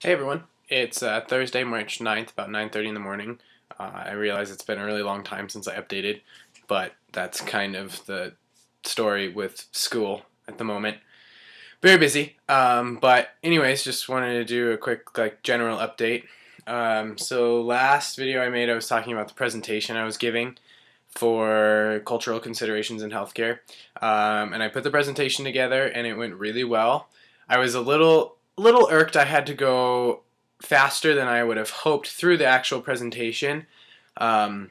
Hey everyone, it's Thursday, March 9th, about 9:30 in the morning. I realize it's been a really long time since I updated, but that's kind of the story with school at the moment. Very busy, but anyways, just wanted to do a quick general update. So last video I made, I was talking about the presentation I was giving for cultural considerations in healthcare, and I put the presentation together, and it went really well. I was a little irked. I had to go faster than I would have hoped through the actual presentation, um,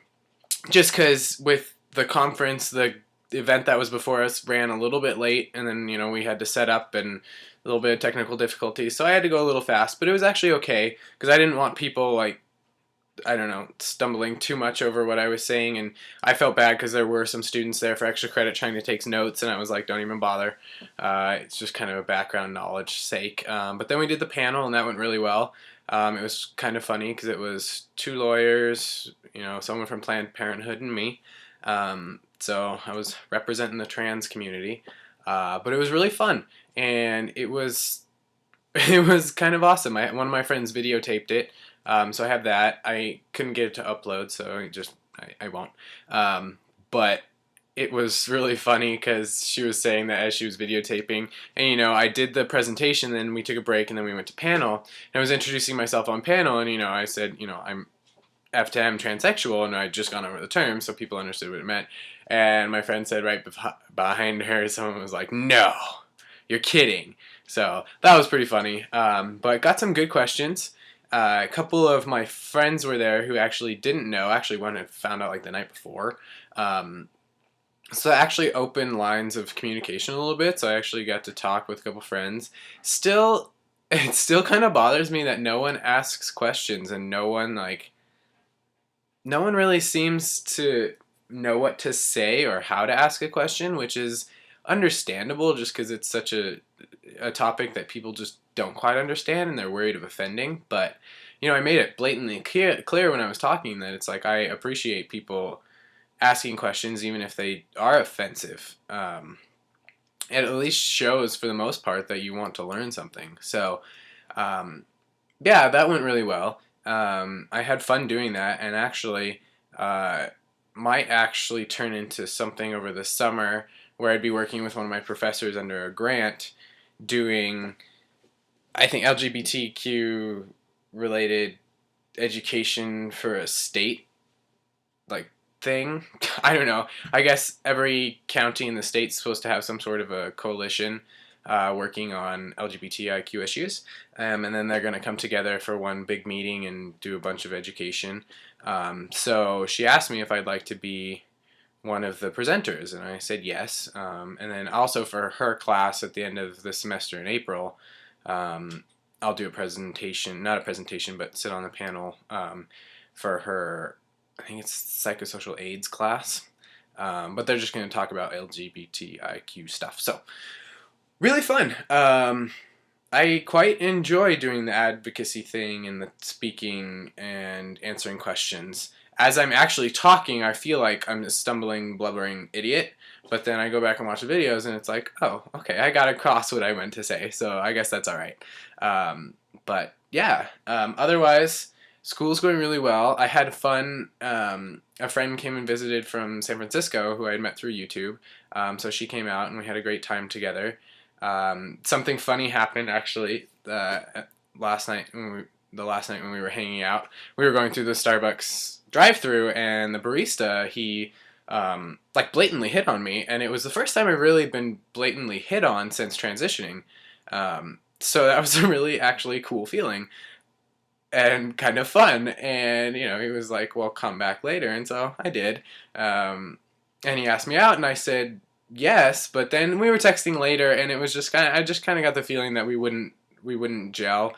just because with the conference, the event that was before us ran a little bit late, and then we had to set up and a little bit of technical difficulties, so I had to go a little fast. But it was actually okay because I didn't want people I don't know, stumbling too much over what I was saying, and I felt bad because there were some students there for extra credit trying to take notes, and I was like, don't even bother. It's just kind of a background knowledge sake. But then we did the panel, and that went really well. It was kind of funny because it was two lawyers, someone from Planned Parenthood and me. So I was representing the trans community, but it was really fun, and it was it was kind of awesome. One of my friends videotaped it. So I have that. I couldn't get it to upload, so I won't. But it was really funny because she was saying that as she was videotaping, and I did the presentation, then we took a break, and then we went to panel, and I was introducing myself on panel, and I said, I'm F to M transsexual, and I'd just gone over the term, so people understood what it meant. And my friend said right behind her, someone was like, "No, you're kidding." So that was pretty funny. But got some good questions. A couple of my friends were there who actually didn't know. Actually, one had found out like the night before. So that actually opened lines of communication a little bit. So I actually got to talk with a couple friends. Still, it still kind of bothers me that no one asks questions and no one really seems to know what to say or how to ask a question, which is understandable just because it's such a topic that people just don't quite understand and they're worried of offending. But I made it blatantly clear when I was talking that it's like I appreciate people asking questions even if they are offensive. It at least shows for the most part that you want to learn something. So yeah, that went really well. I had fun doing that, and actually might actually turn into something over the summer where I'd be working with one of my professors under a grant doing, I think, LGBTQ related education for a state like thing. I don't know. I guess every county in the state's supposed to have some sort of a coalition working on LGBTIQ issues, and then they're going to come together for one big meeting and do a bunch of education. So she asked me if I'd like to be one of the presenters, and I said yes. And then also for her class at the end of the semester in April, I'll do a presentation, not a presentation, but sit on the panel for her, I think it's psychosocial AIDS class. But they're just going to talk about LGBTIQ stuff. So really fun. I quite enjoy doing the advocacy thing and the speaking and answering questions. As I'm actually talking, I feel like I'm a stumbling, blubbering idiot. But then I go back and watch the videos, and it's like, oh, okay, I got across what I meant to say. So I guess that's all right. But yeah, otherwise, school's going really well. I had fun. A friend came and visited from San Francisco who I had met through YouTube. So she came out, and we had a great time together. Something funny happened actually last night the last night when we were hanging out. We were going through the Starbucks drive-through, and the barista, he blatantly hit on me, and it was the first time I've really been blatantly hit on since transitioning. So that was a really actually cool feeling and kind of fun. And he was like, "Well, come back later," and so I did. And he asked me out, and I said yes, but then we were texting later, and it was I just kind of got the feeling that we wouldn't gel.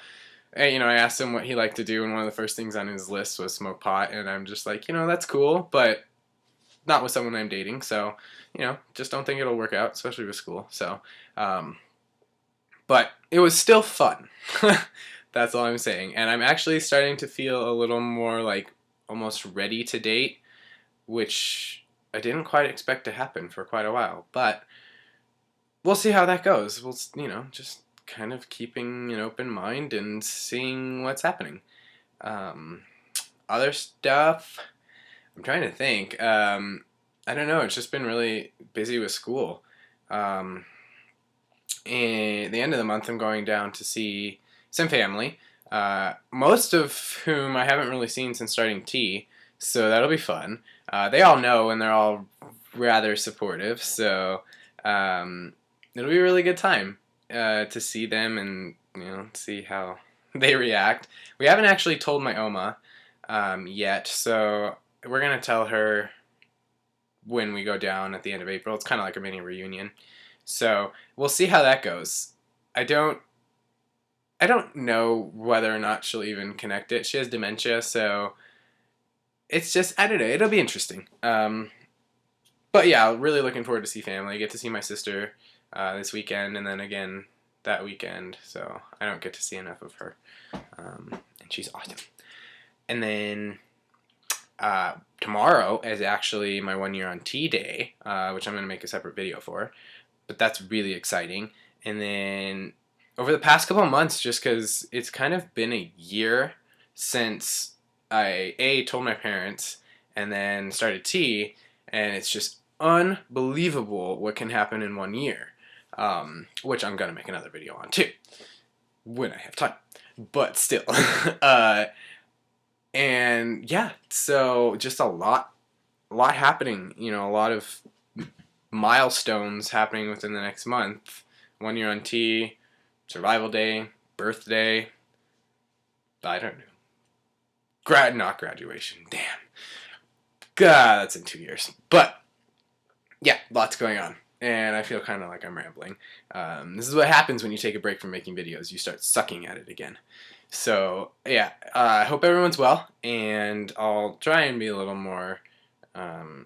And, I asked him what he liked to do, and one of the first things on his list was smoke pot, and I'm just like, that's cool, but not with someone I'm dating, so, just don't think it'll work out, especially with school. So, but it was still fun. That's all I'm saying. And I'm actually starting to feel a little more almost ready to date, which I didn't quite expect to happen for quite a while. But we'll see how that goes. We'll, just kind of keeping an open mind and seeing what's happening. Other stuff, I'm trying to think. I don't know. It's just been really busy with school. Um, and the end of the month, I'm going down to see some family, most of whom I haven't really seen since starting T, so that'll be fun. They all know and they're all rather supportive, so it'll be a really good time to see them and see how they react. We haven't actually told my Oma yet, so we're gonna tell her when we go down at the end of April. It's kind of like a mini reunion, so we'll see how that goes. I don't know whether or not she'll even connect it. She has dementia, so it's just, I don't know. It'll be interesting. But yeah, really looking forward to see family. I get to see my sister this weekend, and then again that weekend. So I don't get to see enough of her, and she's awesome. And then tomorrow is actually my 1 year on T day, which I'm going to make a separate video for. But that's really exciting. And then over the past couple of months, just because it's kind of been a year since I told my parents and then started T, and it's just unbelievable what can happen in 1 year, which I'm going to make another video on too, when I have time. But still. And yeah, so just a lot happening, a lot of milestones happening within the next month. 1 year on T, survival day, birthday, I don't know. Not graduation. Damn. God, that's in 2 years. But yeah, lots going on. And I feel kind of like I'm rambling. This is what happens when you take a break from making videos. You start sucking at it again. So yeah, I hope everyone's well, and I'll try and be a little more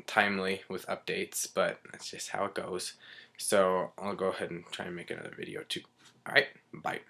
timely with updates, but that's just how it goes. So I'll go ahead and try and make another video too. Alright, bye.